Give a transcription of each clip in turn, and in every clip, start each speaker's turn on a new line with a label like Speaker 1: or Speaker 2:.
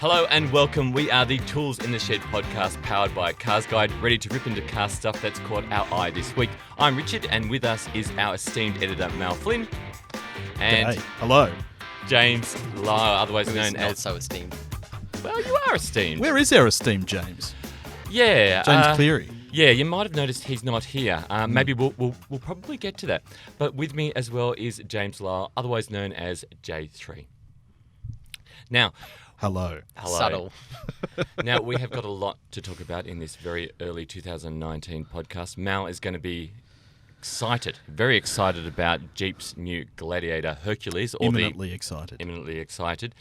Speaker 1: Hello and welcome. We are the Tools in the Shed podcast powered by CarsGuide, ready to rip into car stuff that's caught our eye this week. I'm Richard, and with us is our esteemed editor, Mal Flynn. And
Speaker 2: hey, hello.
Speaker 1: James Lisle, otherwise known
Speaker 3: not
Speaker 1: as...
Speaker 3: so esteemed.
Speaker 1: Well, you are esteemed.
Speaker 2: Where is our esteemed James?
Speaker 1: Yeah.
Speaker 2: James Cleary.
Speaker 1: Yeah, you might have noticed he's not here. Maybe we'll probably get to that. But with me as well is James Lisle, otherwise known as J3. Now...
Speaker 2: Hello.
Speaker 3: Subtle.
Speaker 1: Now, we have got a lot to talk about in this very early 2019 podcast. Mal is going to be very excited about Jeep's new Gladiator Hercules.
Speaker 2: Imminently excited.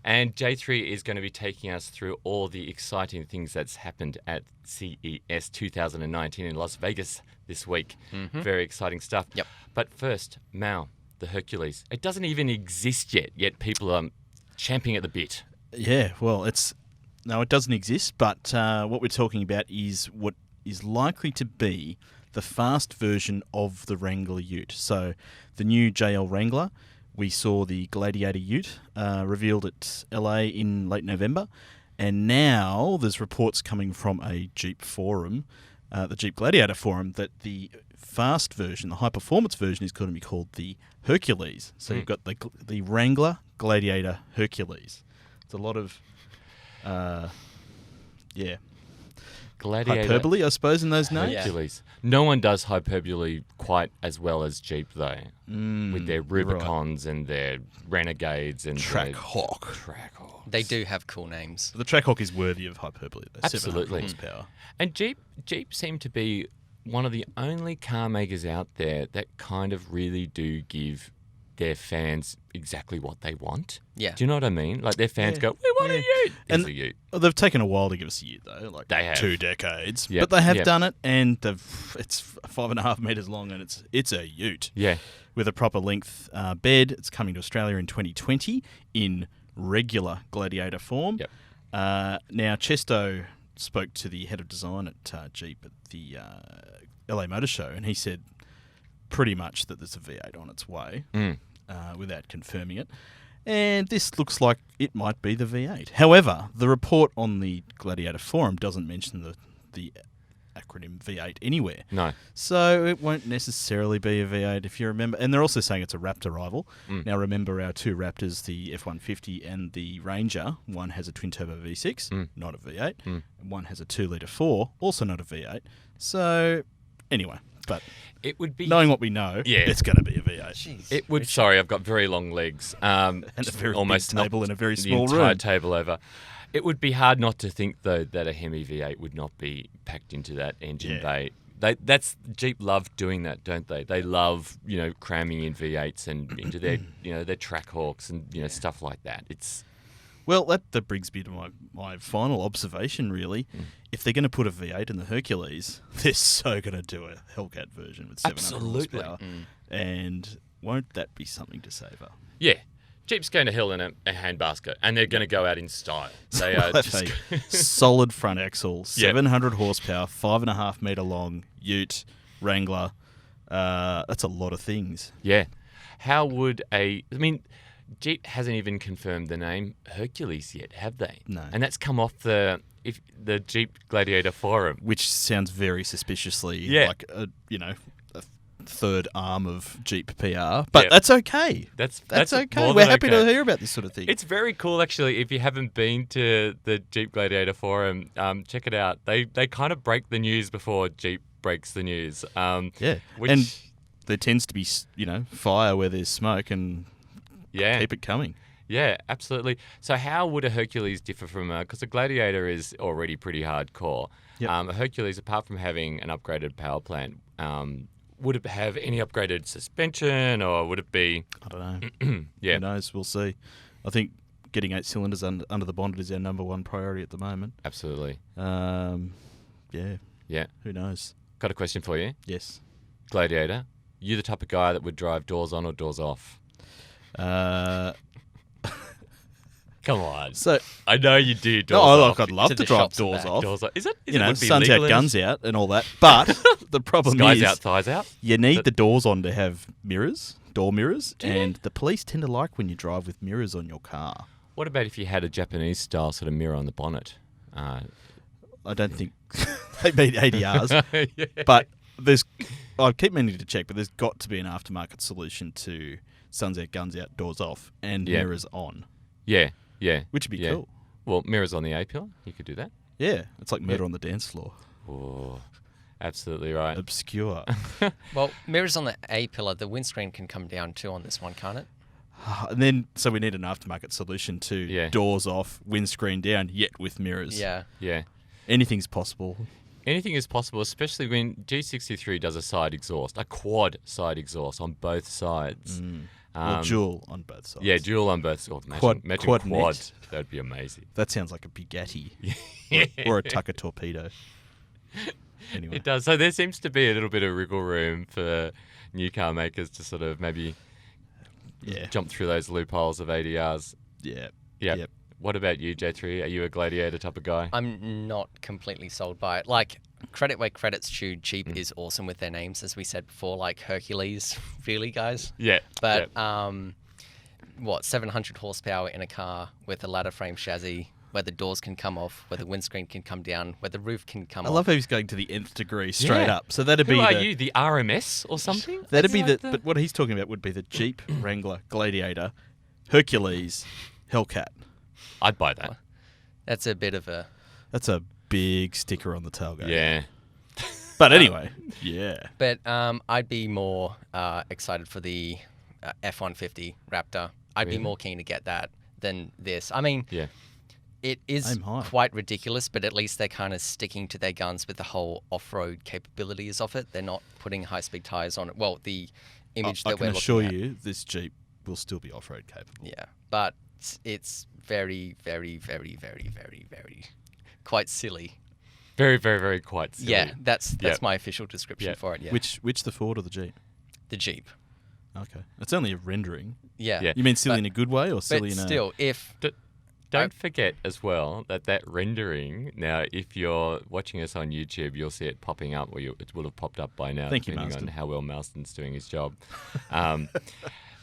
Speaker 1: And J3 is going to be taking us through all the exciting things that's happened at CES 2019 in Las Vegas this week. Mm-hmm. Very exciting stuff.
Speaker 3: Yep.
Speaker 1: But first, Mal, the Hercules. It doesn't even exist yet people are champing at the bit.
Speaker 2: Yeah, well, it doesn't exist, but what we're talking about is what is likely to be the fast version of the Wrangler Ute. So the new JL Wrangler, we saw the Gladiator Ute revealed at LA in late November, and now there's reports coming from a Jeep forum, the Jeep Gladiator forum, that the fast version, the high-performance version, is going to be called the Hercules. So you've got the Wrangler Gladiator Hercules. It's a lot of,
Speaker 1: Gladiator.
Speaker 2: hyperbole, I suppose, in those names.
Speaker 1: Hercules. No one does hyperbole quite as well as Jeep, though, with their Rubicons and their Renegades and
Speaker 2: Trackhawk.
Speaker 1: Trackhawks.
Speaker 3: They do have cool names.
Speaker 2: The Trackhawk is worthy of hyperbole. Though.
Speaker 1: Absolutely.
Speaker 2: 700 horsepower.
Speaker 1: And Jeep seem to be one of the only car makers out there that kind of really do give their fans exactly what they want.
Speaker 3: Yeah.
Speaker 1: Do you know what I mean? Like, their fans go, we want a Ute. There's a Ute.
Speaker 2: Well, they've taken a while to give us a Ute, though. Like
Speaker 1: They have.
Speaker 2: 2 decades.
Speaker 1: Yep.
Speaker 2: But they have done it, and it's 5.5 metres long, and it's a Ute.
Speaker 1: Yeah.
Speaker 2: With a proper length bed. It's coming to Australia in 2020 in regular Gladiator form.
Speaker 1: Yep.
Speaker 2: Now, Chesto spoke to the head of design at Jeep at the LA Motor Show, and he said pretty much that there's a V8 on its way. Without confirming it. And this looks like it might be the V8. However, the report on the Gladiator forum doesn't mention the acronym V8 anywhere.
Speaker 1: No.
Speaker 2: So it won't necessarily be a V8 if you remember. And they're also saying it's a Raptor rival. Now remember our 2 Raptors, the F-150 and the Ranger. One has a twin-turbo V6, not a V8. And one has a 2-litre 4, also not a V8. So anyway, but...
Speaker 1: It would be...
Speaker 2: Knowing what we know, it's going to be a V8.
Speaker 3: Jeez.
Speaker 1: It would... Sorry, I've got very long legs.
Speaker 2: And a very
Speaker 1: almost
Speaker 2: big table in a very small
Speaker 1: the entire
Speaker 2: room.
Speaker 1: table over. It would be hard not to think, though, that a Hemi V8 would not be packed into that engine bay. That's Jeep love doing that, don't they? They love, cramming in V8s and into their, their Trackhawks and, stuff like that. It's...
Speaker 2: Well, that brings me to my final observation, really. If they're going to put a V8 in the Hercules, they're so going to do a Hellcat version with 700 horsepower. And won't that be something to savour?
Speaker 1: Yeah. Jeep's going to hell in a handbasket, and they're going to go out in style. They are just...
Speaker 2: solid front axle, 700 horsepower, 5.5 metre long, Ute, Wrangler. That's a lot of things.
Speaker 1: Yeah. How would Jeep hasn't even confirmed the name Hercules yet, have they?
Speaker 2: No.
Speaker 1: And that's come off the Jeep Gladiator forum.
Speaker 2: Which sounds very suspiciously like a third arm of Jeep PR. But that's okay. That's okay. We're happy to hear about this sort of thing.
Speaker 1: It's very cool, actually. If you haven't been to the Jeep Gladiator forum, check it out. They kind of break the news before Jeep breaks the news.
Speaker 2: And there tends to be, fire where there's smoke and...
Speaker 1: Yeah.
Speaker 2: Keep it coming.
Speaker 1: Yeah, absolutely. So how would a Hercules differ from because a Gladiator is already pretty hardcore. Yep. A Hercules, apart from having an upgraded power plant, would it have any upgraded suspension, or would it be...
Speaker 2: I don't know.
Speaker 1: Yeah.
Speaker 2: Who knows? We'll see. I think getting 8 cylinders under the bonnet is our number one priority at the moment.
Speaker 1: Absolutely.
Speaker 2: Yeah. Who knows?
Speaker 1: Got a question for you.
Speaker 2: Yes.
Speaker 1: Gladiator, you the type of guy that would drive doors on or doors off? Come on.
Speaker 2: So
Speaker 1: I know you do doors off.
Speaker 2: I'd love to drive doors off.
Speaker 1: Is it?
Speaker 2: Sun's out, guns out, and all that. But the problem
Speaker 1: Skies out, thighs out.
Speaker 2: You need the doors on to have mirrors, door mirrors, and the police tend to like when you drive with mirrors on your car.
Speaker 1: What about if you had a Japanese-style sort of mirror on the bonnet?
Speaker 2: I don't think they meet ADRs,
Speaker 1: Yeah.
Speaker 2: but I keep meaning to check, but there's got to be an aftermarket solution to Suns Out, Guns Out, Doors Off, and mirrors on.
Speaker 1: Yeah, yeah.
Speaker 2: Which would be cool.
Speaker 1: Well, mirrors on the A-pillar, you could do that.
Speaker 2: Yeah, it's like Murder on the Dance Floor.
Speaker 1: Oh, absolutely right.
Speaker 2: Obscure.
Speaker 3: Well, mirrors on the A-pillar, the windscreen can come down too on this one, can't it?
Speaker 2: And then, so we need an aftermarket solution to doors off, windscreen down, yet with mirrors.
Speaker 3: Yeah.
Speaker 1: Yeah.
Speaker 2: Anything's possible.
Speaker 1: Anything is possible, especially when G63 does a side exhaust, a quad side exhaust on both sides.
Speaker 2: Or dual on both sides.
Speaker 1: Yeah, dual on both sides. Imagine
Speaker 2: Quad
Speaker 1: quad.
Speaker 2: net.
Speaker 1: That'd be amazing.
Speaker 2: That sounds like a Bugatti. or a Tucker Torpedo. Anyway.
Speaker 1: It does. So there seems to be a little bit of wriggle room for new car makers to sort of maybe jump through those loopholes of ADRs.
Speaker 2: Yeah.
Speaker 1: Yeah.
Speaker 2: Yep.
Speaker 1: What about you, J3? Are you a Gladiator type of guy?
Speaker 3: I'm not completely sold by it. Like, credit where credit's due, Jeep is awesome with their names, as we said before, like Hercules, really, guys?
Speaker 1: Yeah.
Speaker 3: But, 700 horsepower in a car with a ladder frame chassis, where the doors can come off, where the windscreen can come down, where the roof can come off.
Speaker 2: I love how he's going to the nth degree straight up. So that'd be
Speaker 1: Who are you, the RMS or something?
Speaker 2: That'd be but what he's talking about would be the Jeep Wrangler Gladiator Hercules Hellcat.
Speaker 1: I'd buy that.
Speaker 3: That's a bit of a...
Speaker 2: That's a big sticker on the tailgate.
Speaker 1: Yeah.
Speaker 2: But anyway, yeah.
Speaker 3: But I'd be more excited for the F-150 Raptor. I'd be more keen to get that than this. I mean, it is quite ridiculous, but at least they're kind of sticking to their guns with the whole off-road capabilities of it. They're not putting high-speed tires on it. Well, the image that we're looking at...
Speaker 2: I can assure you this Jeep will still be off-road capable.
Speaker 3: Yeah, but it's very, very, very, very, very, very quite silly.
Speaker 1: Very, very, very quite silly.
Speaker 3: Yeah, that's my official description for it. Yeah.
Speaker 2: Which the Ford or the Jeep?
Speaker 3: The Jeep.
Speaker 2: Okay, it's only a rendering.
Speaker 3: Yeah.
Speaker 2: You mean silly in a good way or silly in a?
Speaker 3: But still, if
Speaker 1: don't forget as well that rendering. Now, if you're watching us on YouTube, you'll see it popping up, or it will have popped up by now,
Speaker 2: Thank you,
Speaker 1: depending
Speaker 2: Marston.
Speaker 1: on how well Marston's doing his job.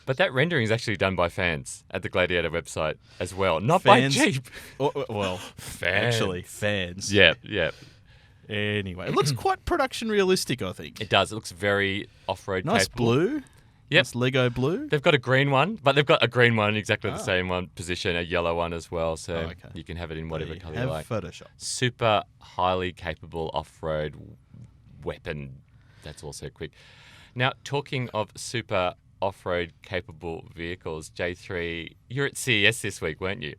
Speaker 1: But that rendering is actually done by fans at the Gladiator website as well, not by Jeep.
Speaker 2: Well,
Speaker 1: fans.
Speaker 2: Actually, fans.
Speaker 1: Yeah, yeah.
Speaker 2: Anyway, it looks quite production realistic, I think.
Speaker 1: It does. It looks very off-road
Speaker 2: Nice
Speaker 1: capable.
Speaker 2: blue.
Speaker 1: Yep.
Speaker 2: Nice Lego blue.
Speaker 1: They've got a green one, but they've got a green one in exactly the same one position, a yellow one as well, so you can have it in whatever colour you like.
Speaker 2: Photoshop.
Speaker 1: Super highly capable off-road weapon. That's also quick. Now, talking of super off-road capable vehicles, J3, you're at CES this week, weren't you?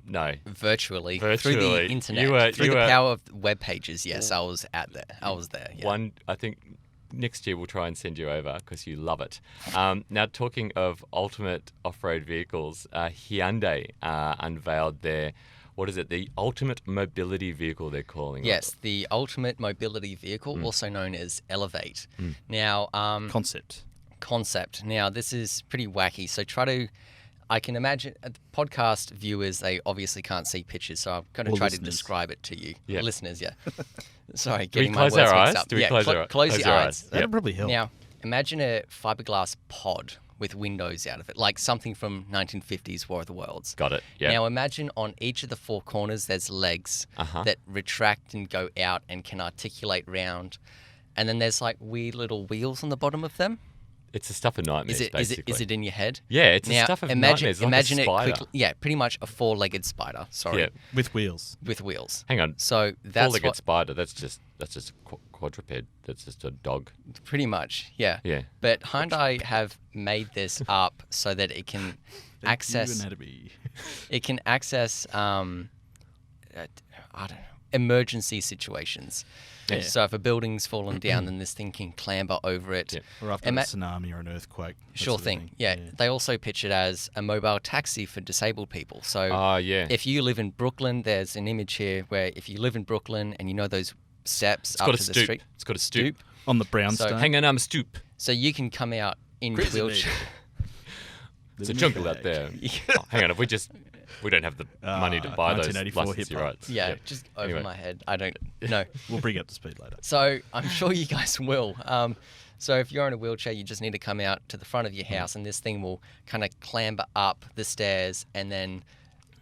Speaker 1: No.
Speaker 3: Virtually. Through the internet. Through the power of web pages, yes, I was there. Yeah.
Speaker 1: I think next year we'll try and send you over because you love it. Now, talking of ultimate off-road vehicles, Hyundai unveiled their, what is it, the ultimate mobility vehicle they're calling it.
Speaker 3: Yes, the ultimate mobility vehicle, also known as Elevate. Now, Concept. Now, this is pretty wacky, so I can imagine, podcast viewers, they obviously can't see pictures, so I'm going to try to describe it to you.
Speaker 1: Yeah.
Speaker 3: Listeners, Sorry,
Speaker 1: Do we
Speaker 3: getting my words
Speaker 1: close our
Speaker 3: mixed
Speaker 1: eyes?
Speaker 3: up.
Speaker 1: Do we close your eyes?
Speaker 2: That'd probably help.
Speaker 3: Now, imagine a fiberglass pod with windows out of it, like something from 1950s War of the Worlds.
Speaker 1: Got it, yeah.
Speaker 3: Now, imagine on each of the four corners there's legs that retract and go out and can articulate round. And then there's like weird little wheels on the bottom of them.
Speaker 1: It's the stuff of nightmares, basically.
Speaker 3: Is it in your head?
Speaker 1: Yeah, it's the stuff of nightmares.
Speaker 3: Imagine
Speaker 1: like a spider.
Speaker 3: it quickly. Yeah, pretty much a four-legged spider. Sorry.
Speaker 1: Yeah.
Speaker 2: With wheels.
Speaker 3: With wheels.
Speaker 1: Hang on.
Speaker 3: So that's
Speaker 1: four-legged spider. That's just a quadruped. That's just a dog.
Speaker 3: Pretty much, yeah.
Speaker 1: Yeah.
Speaker 3: But Hyundai have made this up so that it can access.
Speaker 2: Anatomy.
Speaker 3: It can access. I don't know, emergency situations.
Speaker 2: Yeah.
Speaker 3: So if a building's fallen down, then this thing can clamber over it.
Speaker 1: Yeah.
Speaker 2: Or after a tsunami or an earthquake.
Speaker 3: Sure thing. Yeah. They also pitch it as a mobile taxi for disabled people. So if you live in Brooklyn, there's an image here where if you live in Brooklyn and you know those steps up to the street.
Speaker 1: It's got a stoop.
Speaker 2: On the brownstone.
Speaker 1: Hang on, I'm a stoop.
Speaker 3: So you can come out in wheelchair.
Speaker 1: It's a jungle out there. Hang on, we don't have the money to buy those licensee rights.
Speaker 3: Yeah, just over my head. I don't know.
Speaker 2: We'll bring you up to speed later.
Speaker 3: So I'm sure you guys will. So if you're in a wheelchair, you just need to come out to the front of your house, and this thing will kind of clamber up the stairs and then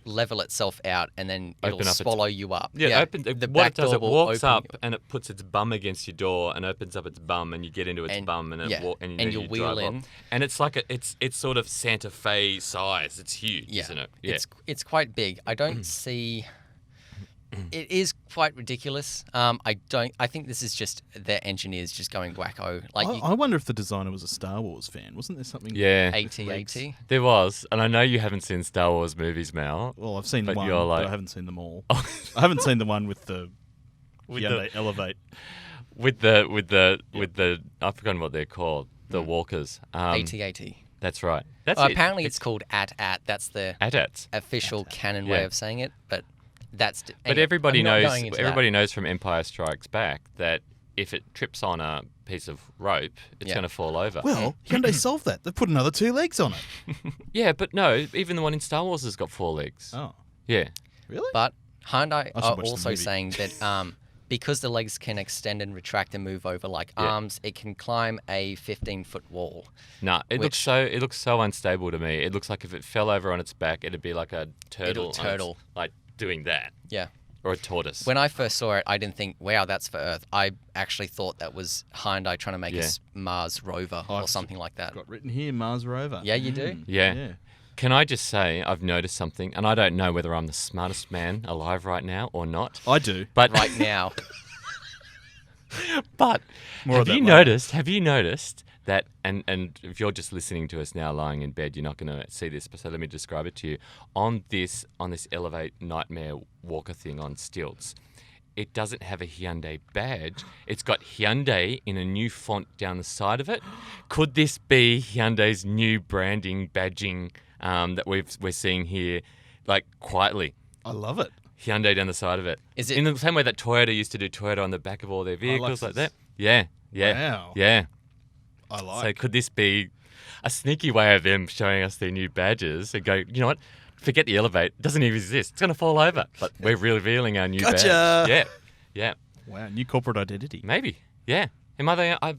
Speaker 3: level itself out, and then it'll swallow you up.
Speaker 1: Yeah, what it does, it walks up and it puts its bum against your door and opens up its bum, and you get into its bum, and you
Speaker 3: wheel in.
Speaker 1: And it's like it's sort of Santa Fe size. It's huge, isn't it? Yeah,
Speaker 3: it's quite big. I don't see. It is quite ridiculous. I think this is just their engineers just going wacko. Like
Speaker 2: I wonder if the designer was a Star Wars fan. Wasn't there something?
Speaker 1: Yeah,
Speaker 3: AT-AT.
Speaker 1: There was, and I know you haven't seen Star Wars movies, Mal.
Speaker 2: Well, I've seen one, but I haven't seen them all. I haven't seen the one with the Hyundai Elevate. With
Speaker 1: the I've forgotten what they're called. The walkers.
Speaker 3: AT-AT.
Speaker 1: That's right.
Speaker 3: Apparently, it's called AT-AT. That's the
Speaker 1: AT-AT.
Speaker 3: official canon way of saying it, but.
Speaker 1: But everybody knows. Everybody knows from Empire Strikes Back that if it trips on a piece of rope, it's going to fall over.
Speaker 2: Well, Hyundai solved that. They've put another 2 legs on it.
Speaker 1: Yeah, but no, even the one in Star Wars has got 4 legs.
Speaker 2: Oh,
Speaker 1: yeah,
Speaker 2: really?
Speaker 3: But Hyundai are also saying that because the legs can extend and retract and move over like arms, it can climb a 15-foot wall.
Speaker 1: No, it looks so unstable to me. It looks like if it fell over on its back, it'd be like a turtle. Like doing that.
Speaker 3: Yeah.
Speaker 1: Or a tortoise.
Speaker 3: When I first saw it, I didn't think, wow, that's for Earth. I actually thought that was Hyundai trying to make a Mars rover or something like that.
Speaker 2: Got written here, Mars rover.
Speaker 3: Yeah, you do?
Speaker 1: Yeah. Can I just say I've noticed something, and I don't know whether I'm the smartest man alive right now or not.
Speaker 2: I do.
Speaker 1: But
Speaker 3: right now.
Speaker 1: But have you noticed that, and if you're just listening to us now lying in bed, you're not going to see this, so let me describe it to you. On this Elevate Nightmare Walker thing on stilts, it doesn't have a Hyundai badge. It's got Hyundai in a new font down the side of it. Could this be Hyundai's new branding, badging that we're seeing here, like quietly?
Speaker 2: I love it.
Speaker 1: Hyundai down the side of it.
Speaker 3: Is it
Speaker 1: in the same way that Toyota used to do Toyota on the back of all their vehicles like that? Yeah.
Speaker 2: Wow.
Speaker 1: Yeah.
Speaker 2: I like.
Speaker 1: So could this be a sneaky way of them showing us their new badges and go, you know what? Forget the Elevate. It doesn't even exist. It's going to fall over. But we're revealing our new badge. Yeah.
Speaker 2: Wow, new corporate identity.
Speaker 1: Maybe. Yeah. I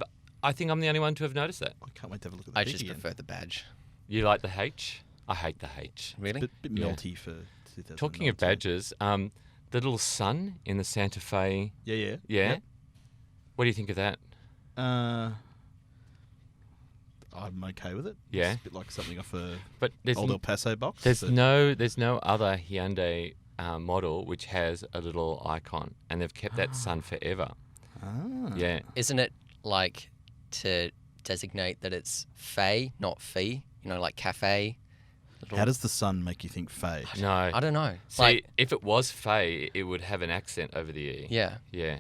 Speaker 1: think I'm the only one to have noticed that.
Speaker 2: I can't wait to have a look at the
Speaker 3: I just prefer the badge.
Speaker 1: You like the H? I hate the H.
Speaker 3: Really?
Speaker 2: Bit melty for 2019.
Speaker 1: Talking of badges, the little sun in the Santa Fe.
Speaker 2: Yeah.
Speaker 1: Yeah. What do you think of that?
Speaker 2: I'm okay with it.
Speaker 1: Yeah.
Speaker 2: It's a bit like something off a
Speaker 1: old
Speaker 2: El Paso box.
Speaker 1: There's no other Hyundai model which has a little icon, and they've kept that sun forever. Yeah.
Speaker 3: Isn't it like to designate that it's Fe, not Fee? You know, like cafe.
Speaker 2: How does the sun make you think Fe?
Speaker 1: No.
Speaker 3: I don't know.
Speaker 1: See, if it was Fe, it would have an accent over the E.
Speaker 3: Yeah.
Speaker 1: Yeah.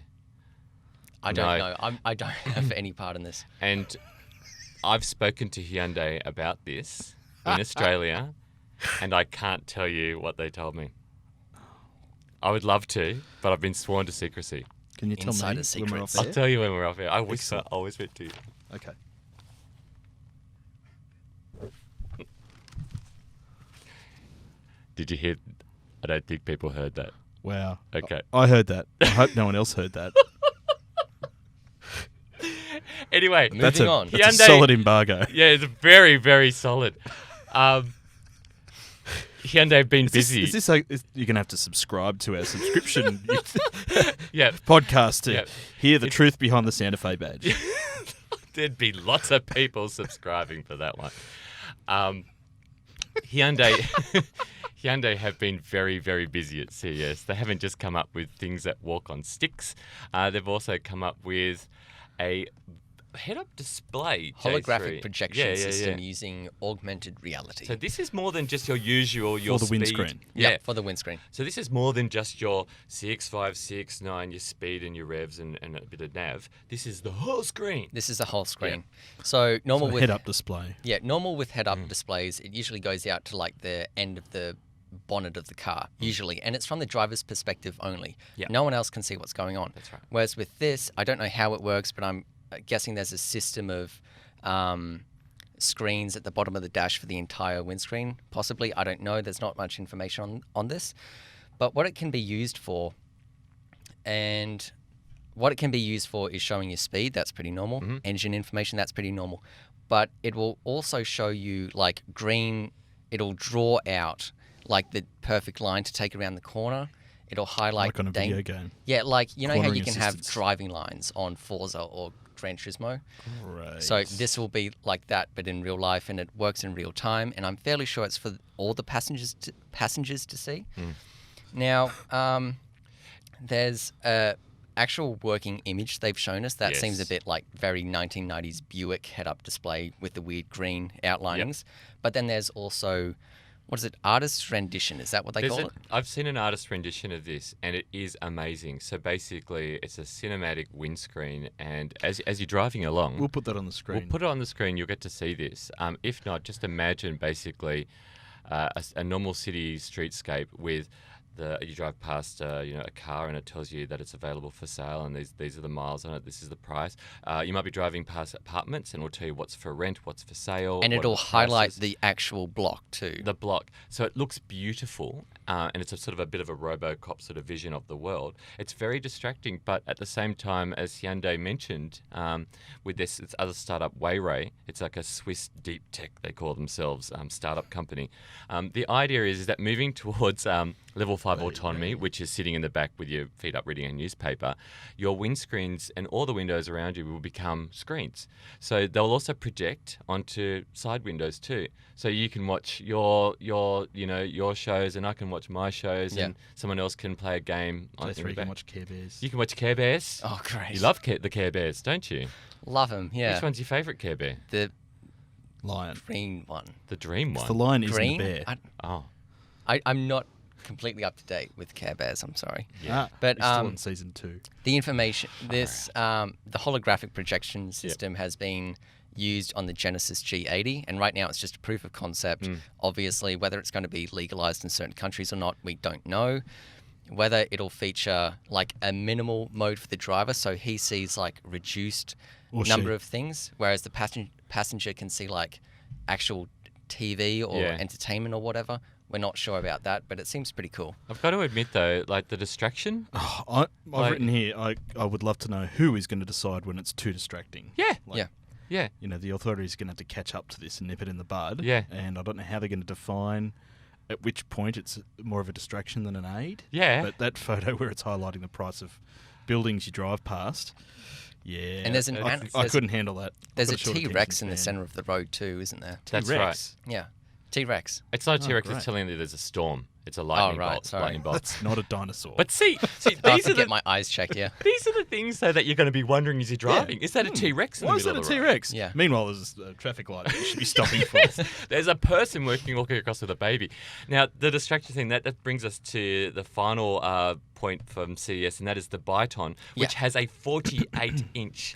Speaker 3: I don't know. I don't have any part in this.
Speaker 1: And I've spoken to Hyundai about this in Australia, and I can't tell you what they told me. I would love to, but I've been sworn to secrecy.
Speaker 2: Can you tell me when we're off air?
Speaker 1: I'll tell you when we're off air. I'll whisper it to you.
Speaker 2: Okay.
Speaker 1: Did you hear? I don't think people heard that.
Speaker 2: Wow.
Speaker 1: Okay.
Speaker 2: I heard that. I hope no one else heard that.
Speaker 1: Anyway,
Speaker 3: moving on.
Speaker 2: That's a solid embargo.
Speaker 1: Yeah, it's very, very solid. Hyundai have been busy.
Speaker 2: Is this you're going to have to subscribe to our subscription
Speaker 1: yeah.
Speaker 2: podcast to hear the truth behind the Santa Fe badge?
Speaker 1: There'd be lots of people subscribing for that one. Hyundai have been very, very busy at CES. They haven't just come up with things that walk on sticks. They've also come up with a head-up display
Speaker 3: holographic projection system using augmented reality.
Speaker 1: So this is more than just your usual
Speaker 2: for the windscreen.
Speaker 3: Yeah, for the windscreen.
Speaker 1: So this is more than just your CX-5, CX-9, your speed and your revs and a bit of nav. This is the whole screen.
Speaker 3: This is the whole screen. So normal with
Speaker 2: head-up display.
Speaker 3: Yeah, normal with head-up displays, it usually goes out to like the end of the bonnet of the car, usually, and it's from the driver's perspective only.
Speaker 1: Yep.
Speaker 3: No one else can see what's going on.
Speaker 1: That's right. Whereas
Speaker 3: with this, I don't know how it works, but I'm guessing there's a system of screens at the bottom of the dash for the entire windscreen, possibly. I don't know. There's not much information on this. But what it can be used for, and what it can be used for is showing your speed. That's pretty normal.
Speaker 1: Mm-hmm.
Speaker 3: Engine information. That's pretty normal. But it will also show you like green. It'll draw out like the perfect line to take around the corner. It'll highlight
Speaker 2: like on a video game.
Speaker 3: Yeah, like you know how you
Speaker 2: Cornering
Speaker 3: can have
Speaker 2: assistance.
Speaker 3: driving lines on Forza or Gran Turismo.
Speaker 2: Right.
Speaker 3: So this will be like that, but in real life, and it works in real time. And I'm fairly sure it's for all the passengers to see. Now, there's a actual working image they've shown us that seems a bit like very 1990s Buick head-up display with the weird green outlinings. But then there's also, what is it, artist's rendition? Is that what they call it?
Speaker 1: I've seen an artist's rendition of this, and it is amazing. So basically, it's a cinematic windscreen, and as you're driving along...
Speaker 2: We'll put that on the screen.
Speaker 1: We'll put it on the screen. You'll get to see this. If not, just imagine basically a normal city streetscape with... you drive past a car and it tells you that it's available for sale and these are the miles on it, this is the price. You might be driving past apartments and it'll tell you what's for rent, what's for sale.
Speaker 3: And it'll highlight the actual block too.
Speaker 1: The block. So it looks beautiful and it's a sort of a bit of a RoboCop sort of vision of the world. It's very distracting, but at the same time, as Hyundai mentioned, with this other startup, Wayray, it's like a Swiss deep tech, they call themselves, startup company. The idea is that moving towards level 5 autonomy, which is sitting in the back with your feet up reading a newspaper, your windscreens and all the windows around you will become screens. So they'll also project onto side windows too. So you can watch your shows and I can watch my shows and someone else can play a game.
Speaker 2: So you can watch Care Bears.
Speaker 1: You can watch Care Bears.
Speaker 3: Oh, great.
Speaker 1: You love the Care Bears, don't you?
Speaker 3: Love them, yeah.
Speaker 1: Which one's your favourite Care Bear?
Speaker 3: The
Speaker 2: lion.
Speaker 3: Green one.
Speaker 1: The dream one?
Speaker 2: The lion
Speaker 3: Green?
Speaker 2: isn't the bear.
Speaker 3: I'm not completely up to date with Care Bears, I'm sorry.
Speaker 1: Yeah.
Speaker 3: But
Speaker 2: still in season 2.
Speaker 3: The information, the holographic projection system has been used on the Genesis G80, and right now it's just a proof of concept. Obviously, whether it's going to be legalized in certain countries or not, we don't know. Whether it'll feature like a minimal mode for the driver, so he sees like reduced number of things, whereas the passenger can see like actual TV or entertainment or whatever. We're not sure about that, but it seems pretty cool.
Speaker 1: I've got to admit, though, like the distraction...
Speaker 2: I've written here, I would love to know who is going to decide when it's too distracting.
Speaker 1: Yeah.
Speaker 2: Yeah. You know, the authorities are going to have to catch up to this and nip it in the bud.
Speaker 1: Yeah.
Speaker 2: And I don't know how they're going to define at which point it's more of a distraction than an aid.
Speaker 1: Yeah.
Speaker 2: But that photo where it's highlighting the price of buildings you drive past... Yeah,
Speaker 3: and there's
Speaker 2: I couldn't handle that.
Speaker 3: There's a T-Rex in the center of the road too, isn't there?
Speaker 1: That's right.
Speaker 3: Yeah, T-Rex.
Speaker 1: It's not a T-Rex. It's telling you there's a storm. It's a lightning bolt.
Speaker 3: Sorry.
Speaker 1: Lightning bolt.
Speaker 2: That's not a dinosaur.
Speaker 1: But see,
Speaker 3: these are get my eyes checked. Yeah,
Speaker 1: these are the things though that you're going to be wondering as you're driving. Is that a T-Rex?
Speaker 2: Why is that a T-Rex?
Speaker 3: Yeah.
Speaker 2: Meanwhile, there's a traffic light that you should be stopping for.
Speaker 1: There's a person walking across with a baby. Now, the distraction thing that brings us to the final point from CES, and that is the Byton, which has a 48-inch.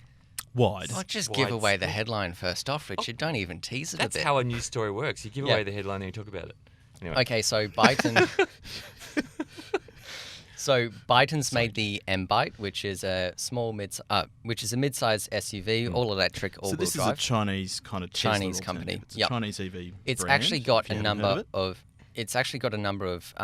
Speaker 2: Wide.
Speaker 3: I'll just give away the headline first off, Richard. Don't even tease it a bit.
Speaker 1: That's how a news story works. You give away the headline and you talk about it. Anyway.
Speaker 3: Okay, so Byton... Byton's made the M-Byte, which is a mid-sized SUV, all electric, all-wheel drive.
Speaker 2: So this is a Chinese kind of
Speaker 3: Chinese company.
Speaker 2: It's a Chinese EV
Speaker 3: It's
Speaker 2: brand,
Speaker 3: actually got a number of... It's actually got a number of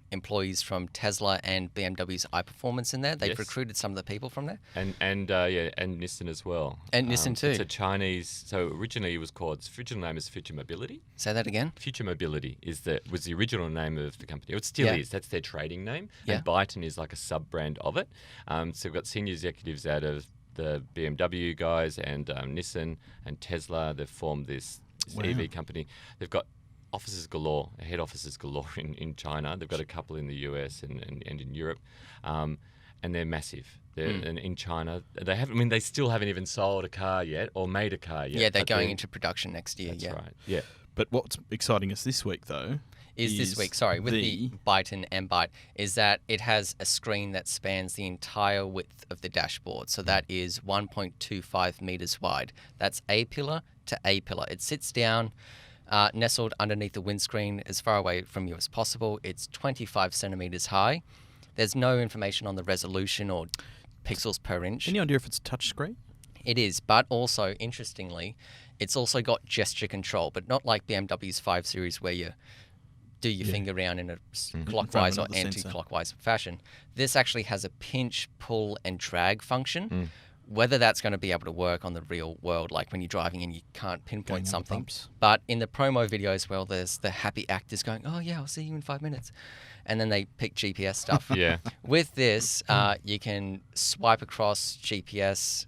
Speaker 3: employees from Tesla and BMW's iPerformance in there. They've recruited some of the people from there.
Speaker 1: And Nissan as well.
Speaker 3: And Nissan too.
Speaker 1: It's a Chinese. So originally it was called. Its original name is Future Mobility.
Speaker 3: Say that again.
Speaker 1: Future Mobility was the original name of the company. It still is. That's their trading name.
Speaker 3: Yeah.
Speaker 1: And Byton is like a sub brand of it. So we've got senior executives out of the BMW guys and Nissan and Tesla. They've formed this EV company. They've got offices galore, head offices galore in China. They've got a couple in the US and in Europe, and they're massive. And in China, they still haven't even sold a car yet or made a car yet.
Speaker 3: Yeah, they're going into production next year.
Speaker 1: That's right. Yeah.
Speaker 2: But what's exciting us this week, though,
Speaker 3: is this week, with the Byton M-Byte, is that it has a screen that spans the entire width of the dashboard. So that is 1.25 meters wide. That's A pillar to A pillar. It sits down, nestled underneath the windscreen as far away from you as possible. It's 25 centimeters high. There's no information on the resolution or pixels per inch.
Speaker 2: Any idea if it's a touchscreen?
Speaker 3: It is, but also, interestingly, it's also got gesture control, but not like BMW's 5 Series where you do your finger round in a clockwise or anti-clockwise fashion. This actually has a pinch, pull, and drag function. Whether that's going to be able to work on the real world, like when you're driving and you can't pinpoint something. But in the promo videos, well, there's the happy actors going, oh, yeah, I'll see you in 5 minutes. And then they pick GPS stuff. With this, you can swipe across GPS.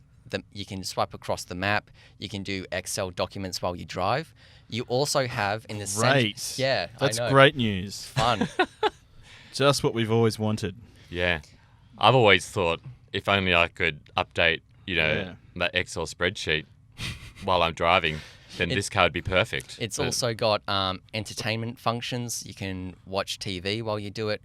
Speaker 3: You can swipe across the map. You can do Excel documents while you drive. You also have in the center.
Speaker 2: That's great news.
Speaker 3: Fun.
Speaker 2: Just what we've always wanted.
Speaker 1: Yeah. I've always thought if only I could update, that Excel spreadsheet while I'm driving, then this car would be perfect.
Speaker 3: It's also got entertainment functions. You can watch TV while you do it,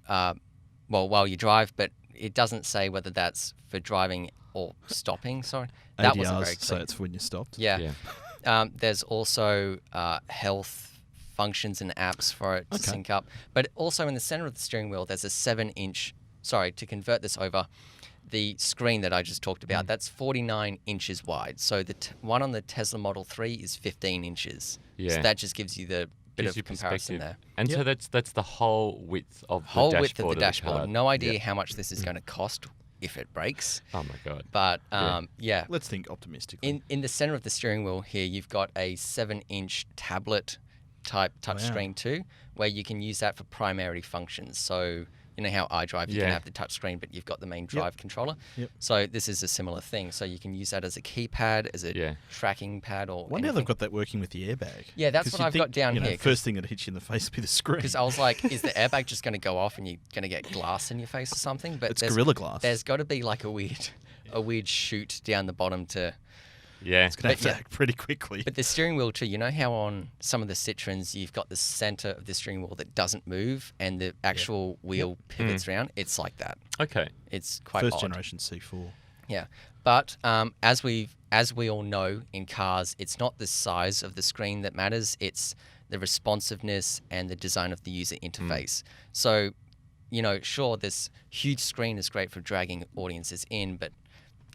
Speaker 3: while you drive, but it doesn't say whether that's for driving or stopping. Sorry. That wasn't very clear.
Speaker 2: So it's when you stopped.
Speaker 3: Yeah. There's also health functions and apps for it to sync up. But also in the center of the steering wheel, there's a 7-inch... Sorry, to convert this over, the screen that I just talked about, that's 49 inches wide. So the one on the Tesla Model 3 is 15 inches. So that just gives you the bit of comparison there.
Speaker 1: And so that's the whole width of the dashboard.
Speaker 3: No idea how much this is going to cost if it breaks.
Speaker 1: Oh my God.
Speaker 3: But
Speaker 2: let's think optimistically.
Speaker 3: In the center of the steering wheel here, you've got a 7-inch tablet type touchscreen too, where you can use that for primary functions. So you know how iDrive, you can have the touch screen, but you've got the main drive controller. So this is a similar thing. So you can use that as a keypad, as a tracking pad, or
Speaker 2: wonder how they've got that working with the airbag.
Speaker 3: Yeah, that's what I've got down here.
Speaker 2: First thing that hits you in the face will be the screen.
Speaker 3: Because I was like, is the airbag just going to go off and you're going to get glass in your face or something? But
Speaker 2: it's Gorilla Glass.
Speaker 3: There's got to be like a weird chute down the bottom to...
Speaker 2: Yeah, it's going to have to act pretty quickly.
Speaker 3: But the steering wheel too, you know how on some of the Citroens you've got the center of the steering wheel that doesn't move and the actual wheel pivots around? It's like that.
Speaker 1: Okay.
Speaker 3: It's quite
Speaker 2: First
Speaker 3: odd.
Speaker 2: generation C4.
Speaker 3: Yeah. But as we all know in cars, it's not the size of the screen that matters, it's the responsiveness and the design of the user interface. So, sure, this huge screen is great for dragging audiences in, but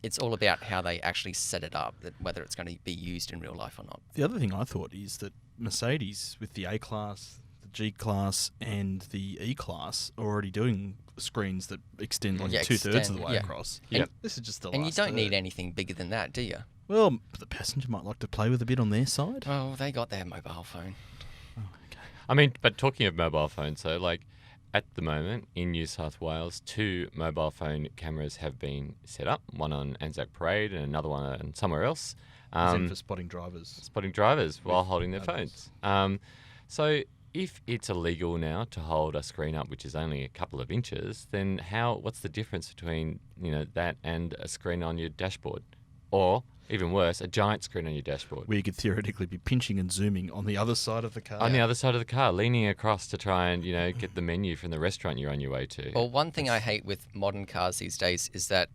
Speaker 3: it's all about how they actually set it up, that whether it's going to be used in real life or not.
Speaker 2: The other thing I thought is that Mercedes, with the A-Class, the G-Class, and the E-Class, are already doing screens that extend like two-thirds of the way across. This is just the last
Speaker 3: And you don't need anything bigger than that, do you?
Speaker 2: Well, the passenger might like to play with a bit on their side.
Speaker 3: Well, they got their mobile phone.
Speaker 2: Oh, okay.
Speaker 1: I mean, but talking of mobile phones, so like... At the moment, in New South Wales, 2 mobile phone cameras have been set up, one on Anzac Parade and another one on somewhere else.
Speaker 2: For spotting drivers.
Speaker 1: Spotting drivers while holding their phones. So if it's illegal now to hold a screen up which is only a couple of inches, then what's the difference between that and a screen on your dashboard? Or... even worse, a giant screen on your dashboard.
Speaker 2: Where you could theoretically be pinching and zooming on the other side of the car.
Speaker 1: On the other side of the car, leaning across to try and, get the menu from the restaurant you're on your way to.
Speaker 3: Well, one thing I hate with modern cars these days is that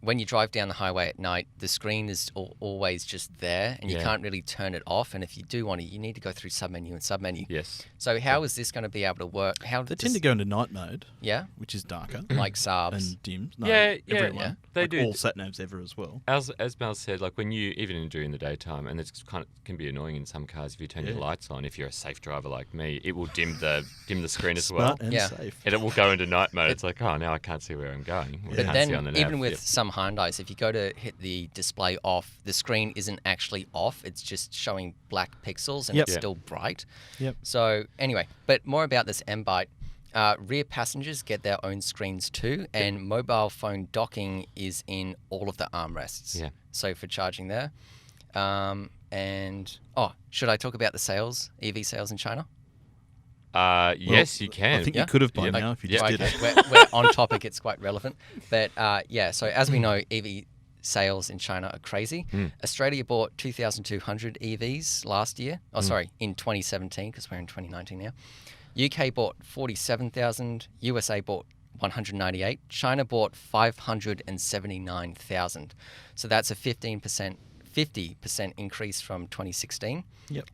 Speaker 3: when you drive down the highway at night, the screen is always just there, and you can't really turn it off. And if you do want to, you need to go through submenu and submenu.
Speaker 1: Yes.
Speaker 3: So how is this going to be able to work?
Speaker 2: They tend to go into night mode.
Speaker 3: Yeah.
Speaker 2: Which is darker.
Speaker 3: Like Saabs.
Speaker 2: And dim. No,
Speaker 1: everyone. Yeah.
Speaker 2: They do. All sat-navs ever as well.
Speaker 1: As Mel said, like when you, even during the daytime, and it's can be annoying in some cars if you turn your lights on, if you're a safe driver like me, it will dim the screen as well.
Speaker 2: Smart and safe.
Speaker 1: And it will go into night mode. It's like, oh, now I can't see where I'm going.
Speaker 3: But then, even with some Hyundais, if you go to hit the display off, the screen isn't actually off. It's just showing black pixels and it's still bright. So anyway, but more about this M-Byte. Rear passengers get their own screens too, and mobile phone docking is in all of the armrests. So for charging there. Should I talk about the EV sales in China?
Speaker 1: Yes, you can.
Speaker 2: I think you could have by now if you just did it.
Speaker 3: We're on topic. It's quite relevant. But so as we know, EV sales in China are crazy. Australia bought 2,200 EVs last year. In 2017, because we're in 2019 now. UK bought 47,000. USA bought 198. China bought 579,000. So that's a 50% increase from 2016.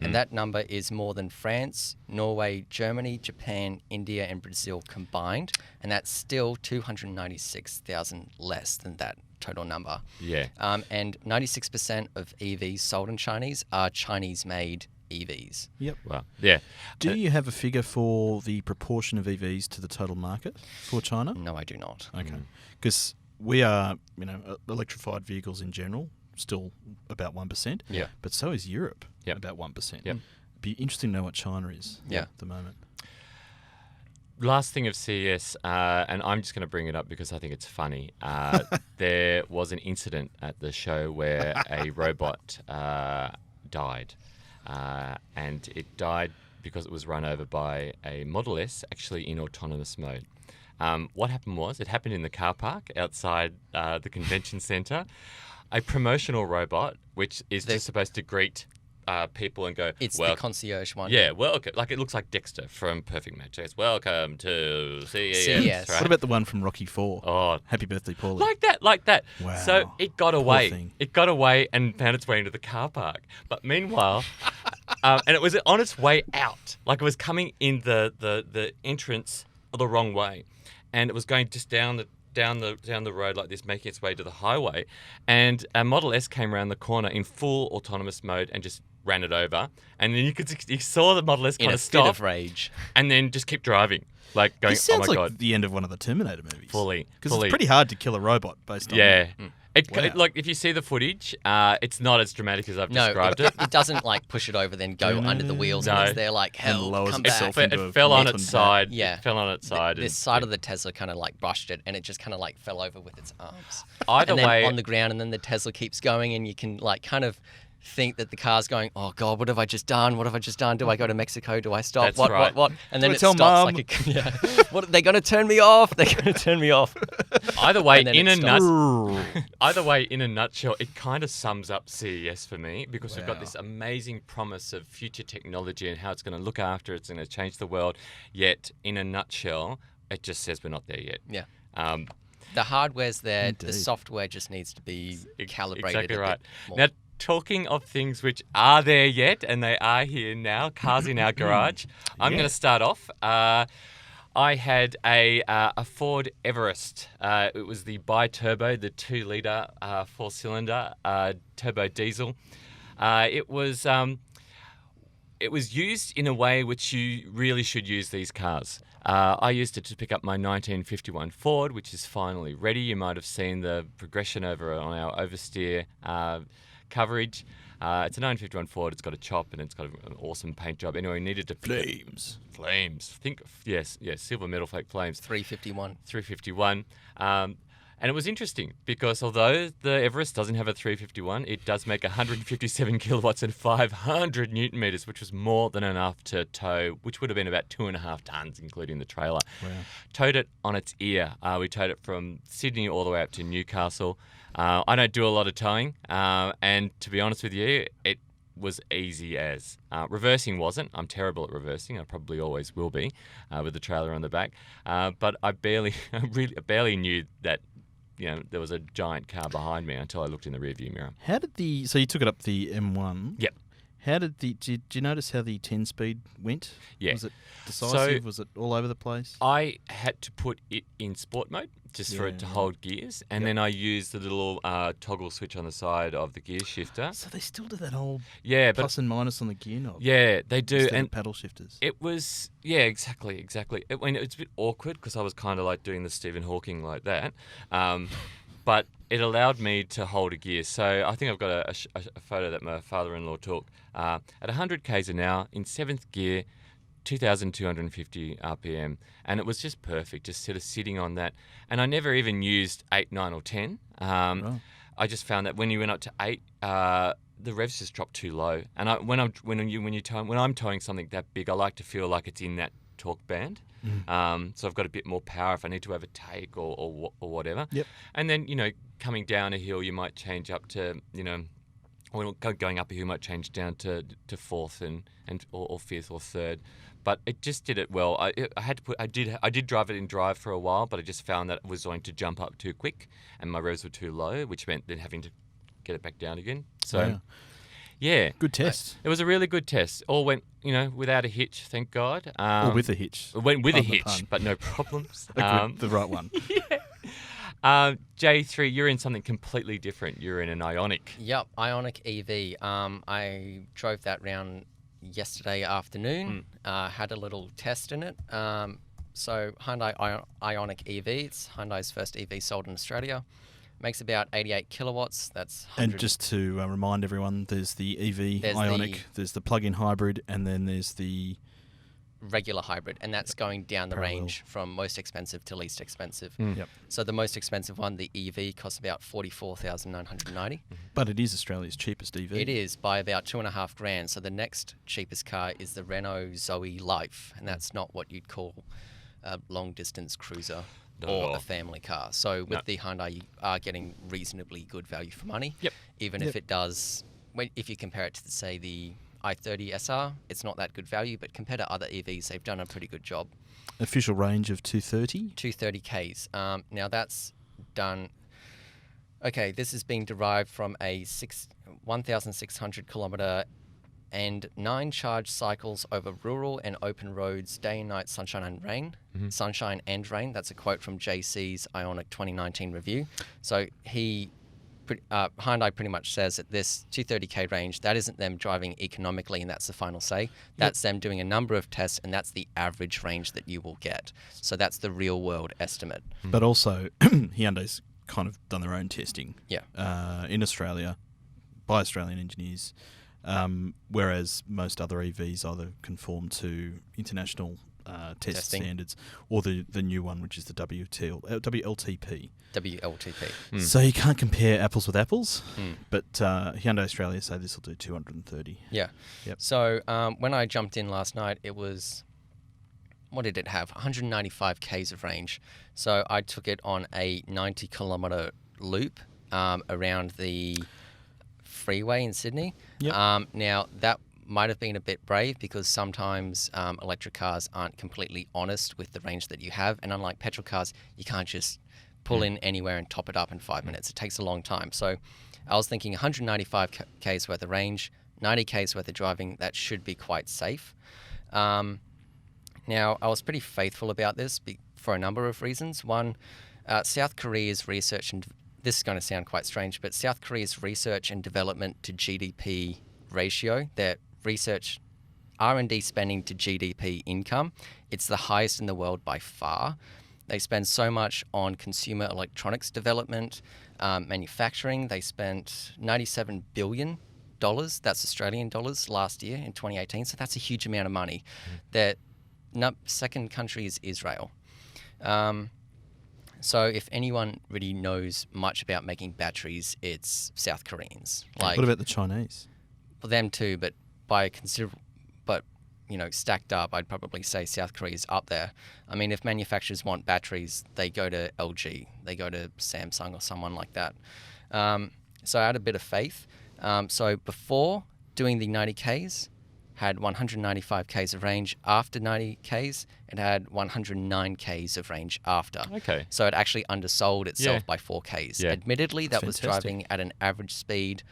Speaker 3: And that number is more than France, Norway, Germany, Japan, India, and Brazil combined. And that's still 296,000 less than that total number.
Speaker 1: Yeah.
Speaker 3: And 96% of EVs sold in Chinese are Chinese-made EVs.
Speaker 2: Yep.
Speaker 1: Well, yeah.
Speaker 2: Do you have a figure for the proportion of EVs to the total market for China?
Speaker 3: No, I do not.
Speaker 2: Okay. Because we are, electrified vehicles in general, still about 1%.
Speaker 3: Yeah.
Speaker 2: But so is Europe, about 1%.
Speaker 1: Yep.
Speaker 2: Be interesting to know what China is at the moment.
Speaker 1: Last thing of CES, and I'm just going to bring it up because I think it's funny. There was an incident at the show where a robot died. And it died because it was run over by a Model S, actually in autonomous mode. What happened was, it happened in the car park outside the convention centre. A promotional robot, which is just supposed to greet people and go,
Speaker 3: it's the concierge one.
Speaker 1: Yeah, welcome. Like, it looks like Dexter from Perfect Match. It's welcome to CES.
Speaker 3: CES.
Speaker 1: Right?
Speaker 2: What about the one from Rocky 4?
Speaker 1: Oh,
Speaker 2: Happy Birthday, Paulie.
Speaker 1: Like that.
Speaker 2: Wow.
Speaker 1: So it got
Speaker 2: Poor
Speaker 1: away.
Speaker 2: thing.
Speaker 1: It got away and found its way into the car park. But meanwhile, and it was on its way out. Like, it was coming in the entrance the wrong way, and it was going just down the road like this, making its way to the highway. And a Model S came around the corner in full autonomous mode and just ran it over. And then you saw the Model S kind of stop
Speaker 3: in a fit of rage,
Speaker 1: and then just keep driving, like going,
Speaker 2: This sounds
Speaker 1: oh my
Speaker 2: like
Speaker 1: god,
Speaker 2: the end of one of the Terminator movies.
Speaker 1: fully.
Speaker 2: Because it's pretty hard to kill a robot based on
Speaker 1: Yeah.
Speaker 2: that.
Speaker 1: It,
Speaker 2: Wow.
Speaker 1: like, if you see the footage, it's not as dramatic as I've described it.
Speaker 3: It doesn't like push it over, then go under the wheels, and it's there like, hell,
Speaker 2: lowers
Speaker 3: come
Speaker 2: itself
Speaker 3: back.
Speaker 2: into
Speaker 1: It fell on
Speaker 2: molten
Speaker 1: its
Speaker 2: fat.
Speaker 1: side.
Speaker 3: Yeah.
Speaker 1: It fell on its side.
Speaker 3: This side of the Tesla kind of like brushed it, and it just kind of like fell over with its arms.
Speaker 1: Either
Speaker 3: and then
Speaker 1: way,
Speaker 3: on the ground, and then the Tesla keeps going, and you can like kind of think that the car's going, oh god, what have I just done? What have I just done? Do I go to Mexico? Do I stop?
Speaker 1: That's
Speaker 3: what?
Speaker 1: right.
Speaker 3: What? And then
Speaker 2: Do I
Speaker 3: it
Speaker 2: tell
Speaker 3: stops
Speaker 2: Mum?
Speaker 3: like a, what? They're going to turn me off. They're going to turn me off.
Speaker 1: either way,
Speaker 3: And then
Speaker 1: in
Speaker 3: it
Speaker 1: a
Speaker 3: stops.
Speaker 1: either way, in a nutshell, it kind of sums up CES for me, because we've got
Speaker 2: Wow.
Speaker 1: this amazing promise of future technology and how it's going to look after, it's going to change the world. Yet, in a nutshell, it just says we're not there yet.
Speaker 3: Yeah. The hardware's there. The
Speaker 2: Indeed.
Speaker 3: software just needs to be calibrated.
Speaker 1: Exactly
Speaker 3: a
Speaker 1: right.
Speaker 3: bit more.
Speaker 1: Now, talking of things which are there yet, and they are here now, cars in our garage. I'm going to start off. I had a Ford Everest. It was the bi-turbo, the 2-litre 4-cylinder turbo diesel. It was used in a way which you really should use these cars. I used it to pick up my 1951 Ford, which is finally ready. You might have seen the progression over on our oversteer coverage. It's a 1951 Ford. It's got a chop and it's got an awesome paint job. Anyway, we needed to
Speaker 2: Flames.
Speaker 1: Yes, silver metal flake flames.
Speaker 3: 351.
Speaker 1: 351. And it was interesting because although the Everest doesn't have a 351, it does make 157 kilowatts and 500 newton meters, which was more than enough to tow, which would have been about 2.5 tons, including the trailer.
Speaker 2: Wow.
Speaker 1: Towed it on its ear. We towed it from Sydney all the way up to Newcastle. I don't do a lot of towing, and to be honest with you, it was easy as. Reversing wasn't. I'm terrible at reversing. I probably always will be with the trailer on the back. But I barely knew that there was a giant car behind me until I looked in the rearview mirror.
Speaker 2: How did so you took it up the M1?
Speaker 1: Yep.
Speaker 2: How did did you notice how the 10-speed went?
Speaker 1: Yeah.
Speaker 2: Was it decisive? Was it all over the place?
Speaker 1: I had to put it in sport mode just for it to hold gears, and then I used the little toggle switch on the side of the gear shifter.
Speaker 2: So they still do that whole
Speaker 1: Yeah, but
Speaker 2: plus and minus on the gear knob.
Speaker 1: yeah, they do,
Speaker 2: Instead
Speaker 1: and
Speaker 2: of paddle shifters.
Speaker 1: it was exactly. It's a bit awkward because I was kind of like doing the Stephen Hawking like that, but it allowed me to hold a gear. So I think I've got a photo that my father-in-law took at 100 k's an hour in 7th gear. 2,250 RPM, and it was just perfect, just sort of sitting on that. And I never even used 8, 9, or 10.
Speaker 2: Right.
Speaker 1: I just found that when you went up to 8, the revs just dropped too low. And when I'm towing something that big, I like to feel like it's in that torque band. So I've got a bit more power if I need to overtake or whatever.
Speaker 2: Yep.
Speaker 1: And then coming down a hill, you might change up to or going up a hill, you might change down to 4th or 5th or 3rd. But it just did it well. I did drive it in drive for a while, but I just found that it was going to jump up too quick, and my revs were too low, which meant then having to get it back down again. So, yeah,
Speaker 2: good test.
Speaker 1: It was a really good test. All went without a hitch, thank God.
Speaker 2: Or with a hitch.
Speaker 1: It went with a
Speaker 2: Pardon the
Speaker 1: hitch,
Speaker 2: pun.
Speaker 1: but no problems.
Speaker 2: The right one.
Speaker 1: J3, you're in something completely different. You're in an Ionic.
Speaker 3: Yep, Ionic EV. I drove that round yesterday afternoon. Had a little test in it. So Hyundai Ionic EV, it's Hyundai's first EV sold in Australia. Makes about 88 kilowatts. That's 100.
Speaker 2: And just to remind everyone, there's the EV Ionic, there's the plug-in hybrid, and then there's the
Speaker 3: regular hybrid, and that's going down the range from most expensive to least expensive.
Speaker 2: Yep.
Speaker 3: So the most expensive one, the EV, costs about $44,990.
Speaker 2: But it is Australia's cheapest EV.
Speaker 3: It is by about $2,500. So the next cheapest car is the Renault Zoe Life, and that's not what you'd call a long-distance cruiser or a family car. So with the Hyundai, you are getting reasonably good value for money.
Speaker 1: Yep.
Speaker 3: Even if it does, if you compare it to, say, the i30 SR, it's not that good value, but compared to other EVs, they've done a pretty good job.
Speaker 2: Official range of 230?
Speaker 3: 230 Ks. Now that's done... Okay, this is being derived from a 1,600 kilometre and 9 charge cycles over rural and open roads, day and night, sunshine and rain. Sunshine and rain. That's a quote from JC's Ionic 2019 review. So Hyundai pretty much says that this 230k range, that isn't them driving economically, and that's the final say. That's them doing a number of tests, and that's the average range that you will get. So that's the real world estimate.
Speaker 2: But also, Hyundai's kind of done their own testing in Australia by Australian engineers, whereas most other EVs either conform to international test standards or the new one, which is the WLTP. So you can't compare apples with apples, but Hyundai Australia say this will do 230.
Speaker 3: Yeah.
Speaker 2: Yep.
Speaker 3: So when I jumped in last night, it was, what did it have? 195 Ks of range. So I took it on a 90 kilometre loop around the freeway in Sydney.
Speaker 2: Yep.
Speaker 3: Now that might have been a bit brave because sometimes electric cars aren't completely honest with the range that you have, and unlike petrol cars, you can't just pull in anywhere and top it up in 5 minutes. It takes a long time. So I was thinking 195 Ks worth of range, 90 Ks worth of driving, that should be quite safe. Now, I was pretty faithful about this for a number of reasons. One, South Korea's research, and this is going to sound quite strange, but South Korea's research and development to GDP ratio, their research R&D spending to GDP income, it's the highest in the world by far. They spend so much on consumer electronics development, manufacturing. They spent $97 billion, that's Australian dollars, last year in 2018. So that's a huge amount of money. Their second country is Israel. So if anyone really knows much about making batteries, it's South Koreans.
Speaker 2: What about the Chinese?
Speaker 3: Well, them too, but by a considerable... stacked up, I'd probably say South Korea's up there. I mean, if manufacturers want batteries, they go to LG, they go to Samsung or someone like that. So I had a bit of faith. So before doing the 90 Ks, had 195 Ks of range. After 90 Ks, it had 109 Ks of range after.
Speaker 1: Okay.
Speaker 3: So it actually undersold itself by 4 Ks.
Speaker 1: Yeah.
Speaker 3: Admittedly, that was
Speaker 2: Fantastic.
Speaker 3: driving at an average speed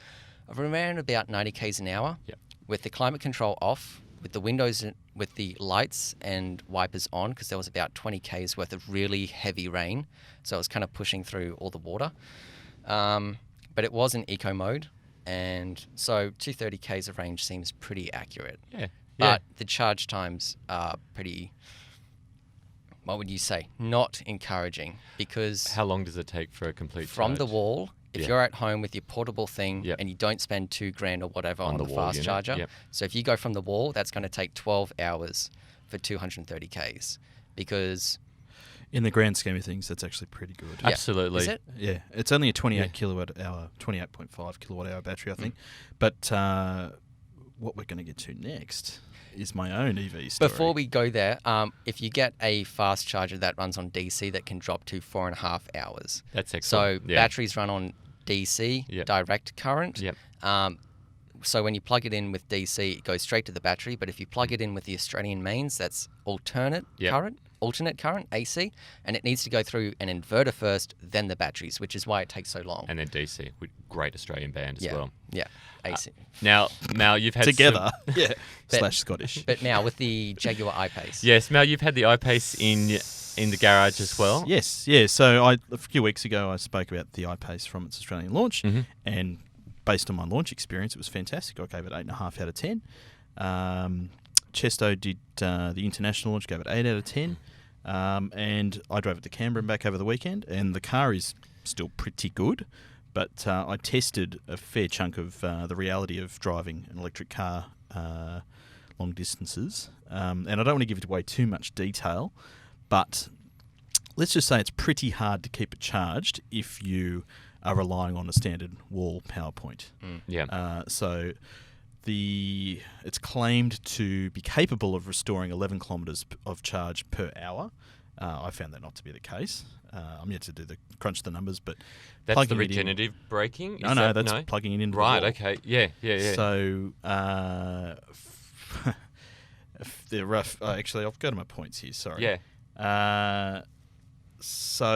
Speaker 3: of around about 90 Ks an hour.
Speaker 1: Yep.
Speaker 3: With the climate control off, with the windows, with the lights and wipers on, because there was about 20 Ks worth of really heavy rain. So it was kind of pushing through all the water. But it was in eco mode. And so 230 Ks of range seems pretty accurate.
Speaker 1: Yeah.
Speaker 3: But the charge times are pretty, what would you say, not encouraging, because...
Speaker 1: How long does it take for a complete
Speaker 3: from
Speaker 1: charge?
Speaker 3: the wall, if you're at home with your portable thing
Speaker 1: Yep.
Speaker 3: and you don't spend $2,000 or whatever on the
Speaker 1: wall
Speaker 3: fast
Speaker 1: unit,
Speaker 3: charger,
Speaker 1: yep.
Speaker 3: so if you go from the wall, that's going to take 12 hours for 230 Ks, because...
Speaker 2: In the grand scheme of things, that's actually pretty good.
Speaker 3: Yeah.
Speaker 1: Absolutely.
Speaker 3: Is it?
Speaker 2: Yeah, it's only a 28 kilowatt hour, 28.5 kilowatt hour battery, I think. But what we're going to get to next is my own EV story.
Speaker 3: Before we go there, if you get a fast charger that runs on DC, that can drop to 4.5 hours.
Speaker 1: That's
Speaker 3: So
Speaker 1: excellent.
Speaker 3: batteries run on DC,
Speaker 1: Yep.
Speaker 3: direct current.
Speaker 1: Yep.
Speaker 3: So when you plug it in with DC, it goes straight to the battery. But if you plug it in with the Australian mains, that's alternate current, AC, and it needs to go through an inverter first, then the batteries, which is why it takes so long.
Speaker 1: And then DC, with great Australian band as well.
Speaker 3: Yeah, AC.
Speaker 1: Now, Mal, you've had
Speaker 2: Together.
Speaker 3: But-
Speaker 2: Slash Scottish.
Speaker 3: But now with the Jaguar iPace.
Speaker 1: Yes, Mal, you've had the iPace in the garage as well.
Speaker 2: Yes, yeah. So a few weeks ago, I spoke about the iPace from its Australian launch, and based on my launch experience, it was fantastic. I gave it 8.5 out of 10. Chesto did the international launch, gave it 8 out of 10. And I drove it to Canberra and back over the weekend, and the car is still pretty good. But I tested a fair chunk of the reality of driving an electric car long distances. And I don't want to give away too much detail, but let's just say it's pretty hard to keep it charged if you are relying on a standard wall power point. So it's claimed to be capable of restoring 11 kilometres of charge per hour. I found that not to be the case. I'm yet to crunch the numbers, but
Speaker 1: that's the regenerative braking.
Speaker 2: That's plugging it into the wall.
Speaker 1: Okay, yeah.
Speaker 2: So they're rough. Actually, I've got my points here. Sorry.
Speaker 1: Yeah.
Speaker 2: So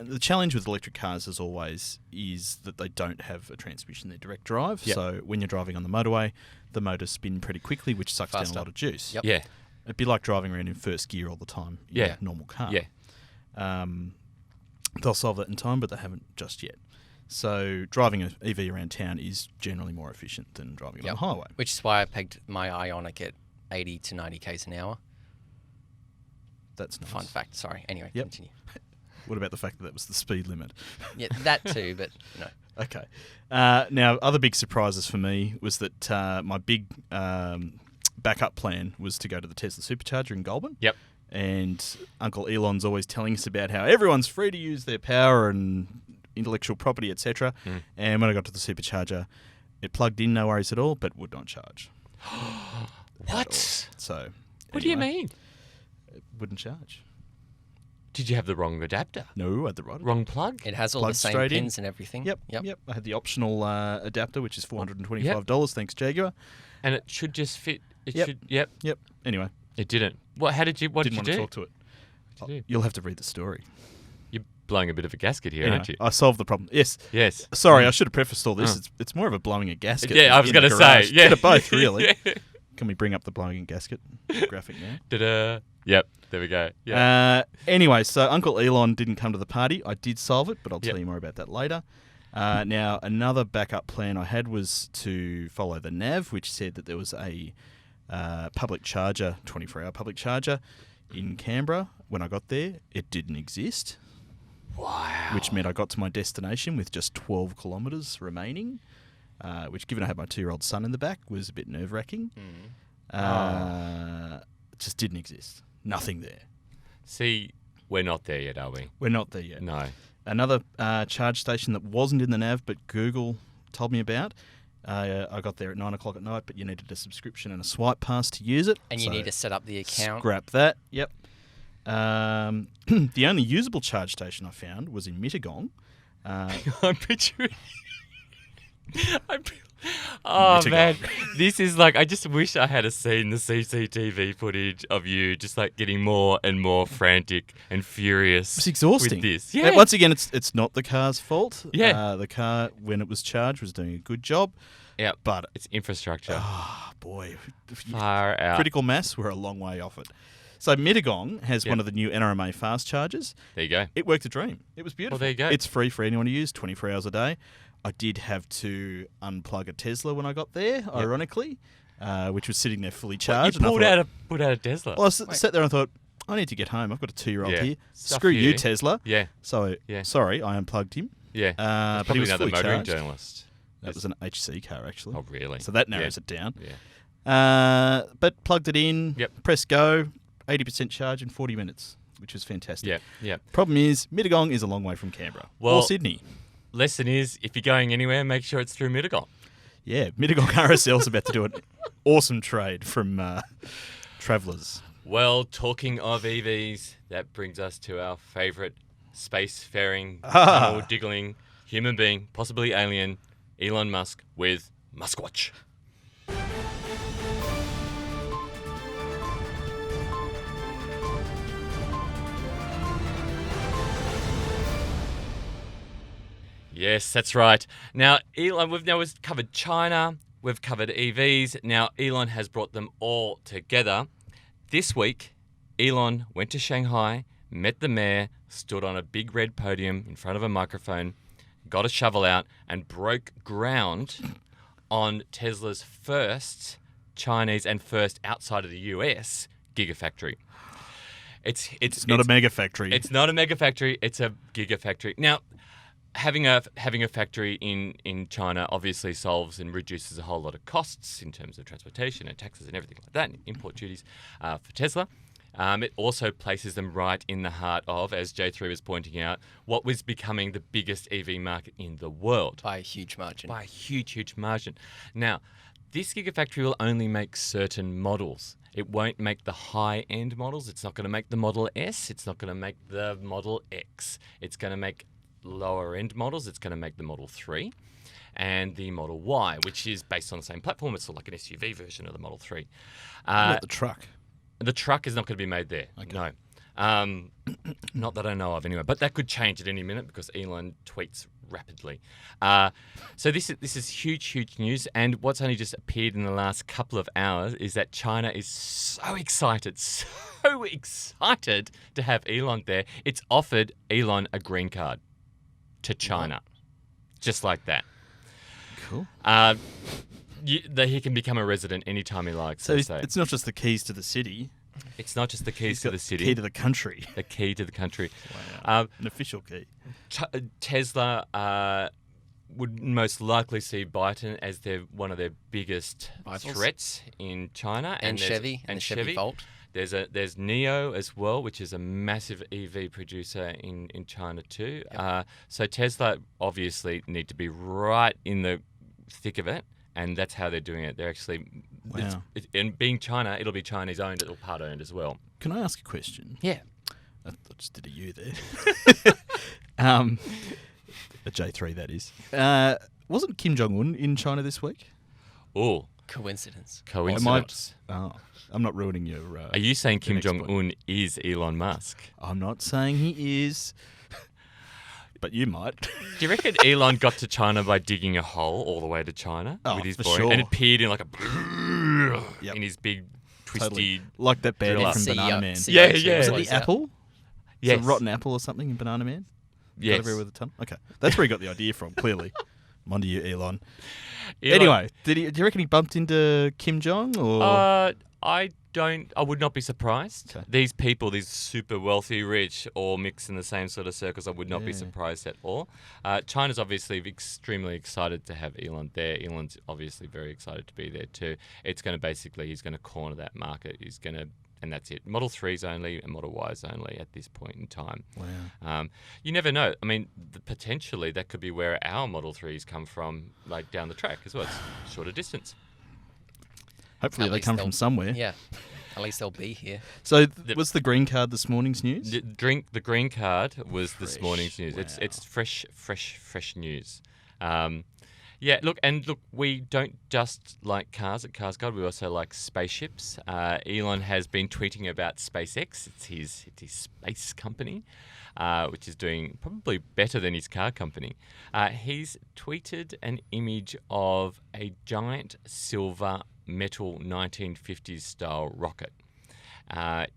Speaker 2: the challenge with electric cars, as always, is that they don't have a transmission; they're direct drive.
Speaker 1: Yep.
Speaker 2: So when you're driving on the motorway, the motors spin pretty quickly, which sucks down a lot of juice.
Speaker 3: Yep.
Speaker 1: Yeah.
Speaker 2: It'd be like driving around in first gear all the time in a normal car.
Speaker 1: Yeah.
Speaker 2: They'll solve that in time, but they haven't just yet. So driving an EV around town is generally more efficient than driving it on the highway.
Speaker 3: Which is why I pegged my Ionic at 80 to 90 k's an hour.
Speaker 2: That's nice.
Speaker 3: Fun fact. Sorry. Anyway, continue.
Speaker 2: What about the fact that was the speed limit?
Speaker 3: Yeah, that too, but no.
Speaker 2: Okay. Now, other big surprises for me was that my big backup plan was to go to the Tesla Supercharger in Goulburn.
Speaker 1: Yep.
Speaker 2: And Uncle Elon's always telling us about how everyone's free to use their power and intellectual property, etc. And when I got to the Supercharger, it plugged in, no worries at all, but would not charge.
Speaker 1: What?
Speaker 2: So,
Speaker 1: what do you mean?
Speaker 2: It wouldn't charge.
Speaker 1: Did you have the wrong adapter?
Speaker 2: No, I had the right
Speaker 1: wrong plug?
Speaker 3: It has all
Speaker 2: Plugged
Speaker 3: the same
Speaker 2: straight
Speaker 3: pins
Speaker 2: in.
Speaker 3: and everything.
Speaker 2: Yep. I had the optional adapter, which is $425, thanks Jaguar.
Speaker 1: And it should just fit. It
Speaker 2: Yep.
Speaker 1: should. Yep.
Speaker 2: Yep. Anyway.
Speaker 1: It didn't. What? How did you? What
Speaker 2: Didn't
Speaker 1: did you
Speaker 2: want
Speaker 1: do?
Speaker 2: to talk to it.
Speaker 1: What did you do?
Speaker 2: You'll have to read the story.
Speaker 1: You're blowing a bit of a gasket here,
Speaker 2: Anyway,
Speaker 1: aren't you?
Speaker 2: I solved the problem. Yes.
Speaker 1: Yes.
Speaker 2: Sorry, I should have prefaced all this. It's more of a blowing a gasket.
Speaker 1: Yeah, I was going to say. Yeah.
Speaker 2: Bit of both, really. Can we bring up the blowing a gasket graphic now?
Speaker 1: Ta-da. Yep. There we go. Yeah.
Speaker 2: Anyway, so Uncle Elon didn't come to the party. I did solve it, but I'll tell you more about that later. Now, another backup plan I had was to follow the nav, which said that there was a public charger, 24-hour public charger in Canberra. When I got there, it didn't exist.
Speaker 1: Wow.
Speaker 2: Which meant I got to my destination with just 12 kilometres remaining, which, given I had my 2-year-old son in the back, was a bit nerve-wracking. It just didn't exist. Nothing there.
Speaker 1: See, we're not there yet, are we?
Speaker 2: We're not there yet.
Speaker 1: No.
Speaker 2: Another charge station that wasn't in the nav, but Google told me about. I got there at 9 o'clock at night, but you needed a subscription and a swipe pass to use it.
Speaker 3: And you need to set up the account.
Speaker 2: Scrap that. Yep. The only usable charge station I found was in Mittagong.
Speaker 1: I'm picturing... Oh,
Speaker 2: Mittagong.
Speaker 1: man. This is like... I just wish I had seen the CCTV footage of you just like getting more and more frantic and furious.
Speaker 2: It's exhausting.
Speaker 1: With this. Yeah.
Speaker 2: Once again, it's not the car's fault.
Speaker 1: Yeah.
Speaker 2: The car, when it was charged, was doing a good job.
Speaker 1: Yeah.
Speaker 2: But
Speaker 1: it's infrastructure.
Speaker 2: Oh, boy.
Speaker 1: Far out.
Speaker 2: Critical mass, we're a long way off it. So Mittagong has one of the new NRMA fast chargers.
Speaker 1: There you go.
Speaker 2: It worked a dream. It was beautiful.
Speaker 1: Well, there you go.
Speaker 2: It's free for anyone to use, 24 hours a day. I did have to unplug a Tesla when I got there, ironically, which was sitting there fully charged.
Speaker 1: You pulled out a Tesla?
Speaker 2: Well, I sat there and thought, I need to get home. I've got a 2-year-old here.
Speaker 1: Stuff
Speaker 2: Screw you,
Speaker 1: you.
Speaker 2: Tesla.
Speaker 1: Yeah.
Speaker 2: So, sorry, I unplugged him.
Speaker 1: Yeah.
Speaker 2: But
Speaker 1: probably
Speaker 2: he was
Speaker 1: another
Speaker 2: fully
Speaker 1: motoring
Speaker 2: charged.
Speaker 1: journalist.
Speaker 2: That was an HC car, actually.
Speaker 1: Oh, really?
Speaker 2: So that narrows it down.
Speaker 1: Yeah.
Speaker 2: But plugged it in,
Speaker 1: Yep.
Speaker 2: press go, 80% charge in 40 minutes, which was fantastic.
Speaker 1: Yeah. Yeah.
Speaker 2: Problem is, Mittagong is a long way from Canberra
Speaker 1: Well,
Speaker 2: or Sydney.
Speaker 1: Lesson is, if you're going anywhere, make sure it's through Mittagong.
Speaker 2: Yeah, Mittagong RSL's about to do an awesome trade from travellers.
Speaker 1: Well, talking of EVs, that brings us to our favourite space-faring, diggling human being, possibly alien, Elon Musk with MuskWatch. Yes, that's right. Now, Elon, we've covered China, we've covered EVs. Now, Elon has brought them all together. This week, Elon went to Shanghai, met the mayor, stood on a big red podium in front of a microphone, got a shovel out, and broke ground on Tesla's first Chinese and first outside of the US gigafactory. It's
Speaker 2: not a mega factory.
Speaker 1: It's not a mega factory. It's a gigafactory. Now, having a factory in China obviously solves and reduces a whole lot of costs in terms of transportation and taxes and everything like that, and import duties for Tesla. It also places them right in the heart of, as J3 was pointing out, what was becoming the biggest EV market in the world.
Speaker 3: By a huge margin.
Speaker 1: By a huge, huge margin. Now, this gigafactory will only make certain models. It won't make the high-end models. It's not going to make the Model S. It's not going to make the Model X. It's going to make lower-end models. It's going to make the Model 3 and the Model Y, which is based on the same platform. It's sort of like an SUV version of the Model 3.
Speaker 2: What about the truck?
Speaker 1: The truck is not going to be made there. Okay. No. Not that I know of anyway. But that could change at any minute because Elon tweets rapidly. So this is huge, huge news. And what's only just appeared in the last couple of hours is that China is so excited to have Elon there. It's offered Elon a green card to China. Just like that.
Speaker 2: Cool.
Speaker 1: He can become a resident anytime he likes.
Speaker 2: So it's not just the keys to the city.
Speaker 1: It's not just the keys to the city.
Speaker 2: The key to the country.
Speaker 1: The key to the country.
Speaker 2: Wow. An official key.
Speaker 1: Tesla would most likely see Biden as one of their biggest threats in China.
Speaker 3: And Chevy. And the Chevy Volt.
Speaker 1: There's NIO as well, which is a massive EV producer in China too. Yep. So Tesla obviously need to be right in the thick of it. And that's how they're doing it. They're actually, and being China, it'll be Chinese owned or part owned as well.
Speaker 2: Can I ask a question?
Speaker 1: Yeah.
Speaker 2: I just did a U there. A J3, that is. Wasn't Kim Jong-un in China this week?
Speaker 1: Oh.
Speaker 3: Coincidence.
Speaker 2: I'm not ruining your...
Speaker 1: Are you saying Kim Jong-un is Elon Musk?
Speaker 2: I'm not saying he is. But you might.
Speaker 1: Do you reckon Elon got to China by digging a hole all the way to China with his boring, and appeared in like in his big twisty,
Speaker 2: totally. Like that baddie from Banana Man.
Speaker 1: Yeah.
Speaker 2: Was it the apple?
Speaker 1: Yes.
Speaker 2: It's a rotten apple or something in Banana Man.
Speaker 1: Yes.
Speaker 2: Everywhere with a ton. Okay, that's where he got the idea from. Clearly, I'm onto you, Elon. Anyway, do you reckon he bumped into Kim Jong or?
Speaker 1: I would not be surprised. Okay. These people, these super wealthy, rich, all mix in the same sort of circles. I would not be surprised at all. China's obviously extremely excited to have Elon there. Elon's obviously very excited to be there too. It's going to he's going to corner that market. And that's it. Model 3s only and Model Ys only at this point in time.
Speaker 2: Wow.
Speaker 1: You never know. I mean, potentially that could be where our Model 3s come from, like down the track as well. It's shorter distance.
Speaker 2: Hopefully they come from somewhere.
Speaker 3: Yeah. At least they'll be here.
Speaker 2: So was the green card this morning's news?
Speaker 1: The green card was this morning's news. Wow. It's fresh news. Look, we don't just like cars at CarsGuide. We also like spaceships. Elon has been tweeting about SpaceX. It's his space company, which is doing probably better than his car company. He's tweeted an image of a giant silver metal 1950s style rocket.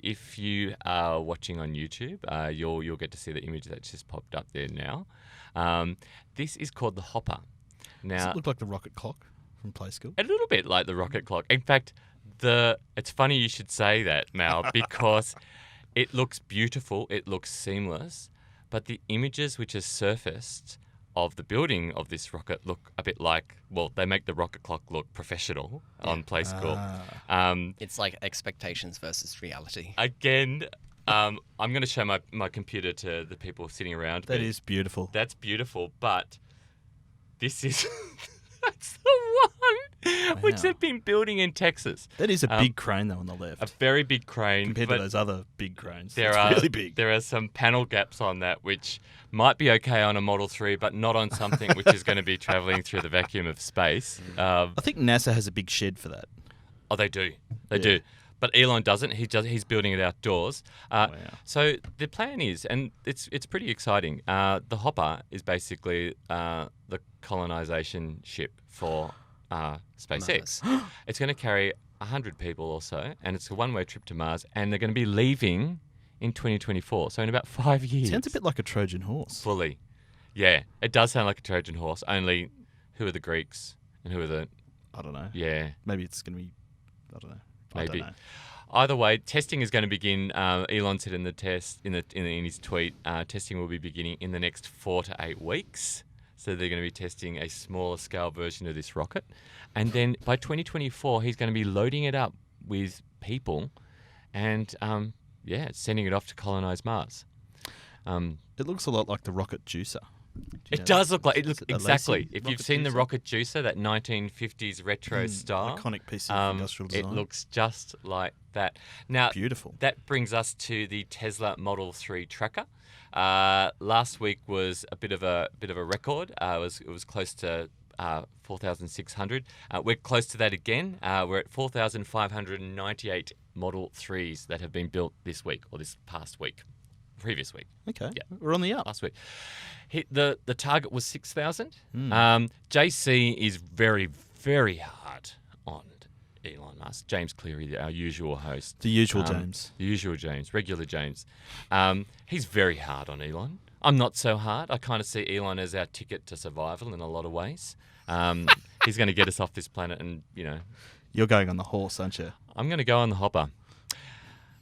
Speaker 1: If you are watching on YouTube, you'll get to see the image that's just popped up there now. This is called the Hopper. Now,
Speaker 2: does it look like the rocket clock from Play School?
Speaker 1: A little bit like the rocket clock. In fact, it's funny you should say that, Mal, because it looks beautiful, it looks seamless, but the images which are surfaced of the building of this rocket look a bit like, they make the rocket clock look professional on Play School.
Speaker 3: It's like expectations versus reality.
Speaker 1: Again, I'm going to show my computer to the people sitting around.
Speaker 2: That is beautiful.
Speaker 1: That's beautiful, but this is... That's the one which they've been building in Texas.
Speaker 2: That is a big crane, though, on the left.
Speaker 1: A very big crane.
Speaker 2: Compared to those other big cranes.
Speaker 1: It's
Speaker 2: really big.
Speaker 1: There are some panel gaps on that, which might be okay on a Model 3, but not on something which is going to be travelling through the vacuum of space.
Speaker 2: I think NASA has a big shed for that.
Speaker 1: Oh, they do. They do. But Elon doesn't. He's building it outdoors. So the plan is, and it's pretty exciting. The Hopper is basically the colonization ship for SpaceX. It's going to carry 100 people or so, and it's a one-way trip to Mars, and they're going to be leaving in 2024, so in about 5 years.
Speaker 2: Sounds a bit like a Trojan horse.
Speaker 1: Fully. Yeah, it does sound like a Trojan horse, only who are the Greeks and who are the...
Speaker 2: I don't know.
Speaker 1: Yeah.
Speaker 2: Maybe it's going to be I don't know.
Speaker 1: Maybe.
Speaker 2: I don't know.
Speaker 1: Either way, testing is going to begin. Elon said in his tweet, testing will be beginning in the next 4 to 8 weeks. So they're going to be testing a smaller scale version of this rocket. And then by 2024, he's going to be loading it up with people and, sending it off to colonize Mars.
Speaker 2: It looks a lot like the rocket juicer.
Speaker 1: It does look like it. Looks exactly. If you've seen the rocket juicer, that 1950s retro style,
Speaker 2: iconic piece of industrial design,
Speaker 1: it looks just like that. Now,
Speaker 2: beautiful. That
Speaker 1: brings us to the Tesla Model 3 tracker. Last week was a bit of a record. It was close to 4,600. We're close to that again. We're at 4,598 Model 3s that have been built this week or this past week. Previous week.
Speaker 2: Okay.
Speaker 1: Yeah.
Speaker 2: We're on the up.
Speaker 1: Last week. The target was 6,000. JC is very, very hard on Elon Musk. James Cleary, our usual host.
Speaker 2: The usual James.
Speaker 1: The usual James, regular James. He's very hard on Elon. I'm not so hard. I kind of see Elon as our ticket to survival in a lot of ways. He's going to get us off this planet and,
Speaker 2: You're going on the horse, aren't you?
Speaker 1: I'm going to go on the hopper.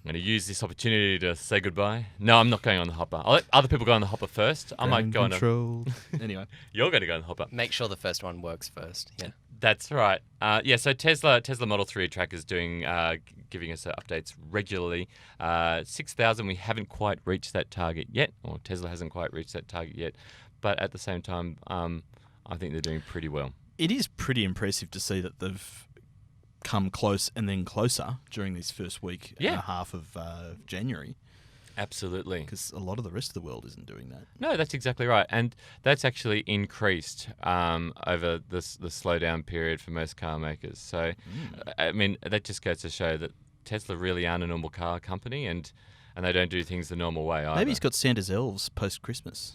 Speaker 1: I'm going to use this opportunity to say goodbye. No, I'm not going on the hopper. I'll let other people go on the hopper first. I might go on
Speaker 2: Anyway.
Speaker 1: You're going to go on the hopper.
Speaker 3: Make sure the first one works first. Yeah.
Speaker 1: That's right. So Tesla Model 3 tracker is giving us updates regularly. 6,000, we haven't quite reached that target yet, or Tesla hasn't quite reached that target yet. But at the same time, I think they're doing pretty well.
Speaker 2: It is pretty impressive to see that they've come close and then closer during this first week and a half of January.
Speaker 1: Absolutely.
Speaker 2: Because a lot of the rest of the world isn't doing that.
Speaker 1: No, that's exactly right. And that's actually increased over the slowdown period for most car makers. So, I mean, that just goes to show that Tesla really aren't a normal car company and they don't do things the normal way either.
Speaker 2: Maybe he's got Santa's elves post-Christmas.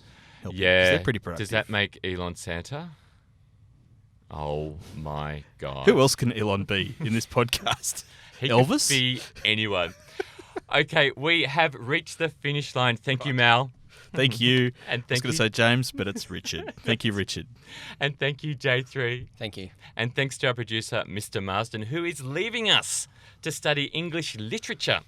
Speaker 1: Yeah.
Speaker 2: They're pretty productive.
Speaker 1: Does that make Elon Santa? Oh, my God.
Speaker 2: Who else can Elon be in this podcast?
Speaker 1: Elvis? Could be anyone. Okay, we have reached the finish line. Thank you, Mal.
Speaker 2: Thank you.
Speaker 1: And
Speaker 2: I was going to say James, but it's Richard. Thank you, Richard.
Speaker 1: And thank you, J3.
Speaker 3: Thank you.
Speaker 1: And thanks to our producer, Mr. Marsden, who is leaving us to study English literature.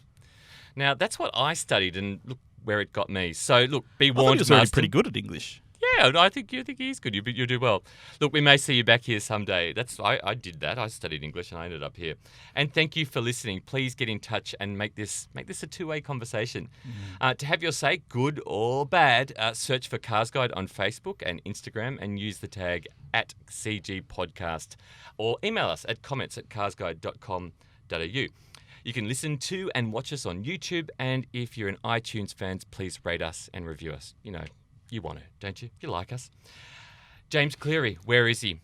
Speaker 1: Now, that's what I studied, and look where it got me. So, look, be warned,
Speaker 2: I thought he was already
Speaker 1: Marsden.
Speaker 2: pretty good at English.
Speaker 1: Yeah, I think he's good. You do well. Look, we may see you back here someday. I did that. I studied English and I ended up here. And thank you for listening. Please get in touch and make this a two-way conversation. To have your say, good or bad, search for CarsGuide on Facebook and Instagram and use the tag @CGPodcast or email us at comments@carsguide.com.au. You can listen to and watch us on YouTube, and if you're an iTunes fan, please rate us and review us. You want to, don't you? You like us. James Cleary, where is he?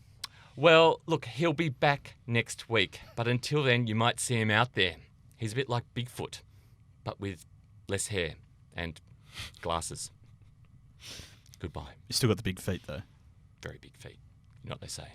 Speaker 1: Well, look, he'll be back next week. But until then, you might see him out there. He's a bit like Bigfoot, but with less hair and glasses. Goodbye.
Speaker 2: He's still got the big feet, though.
Speaker 1: Very big feet. You know what they say.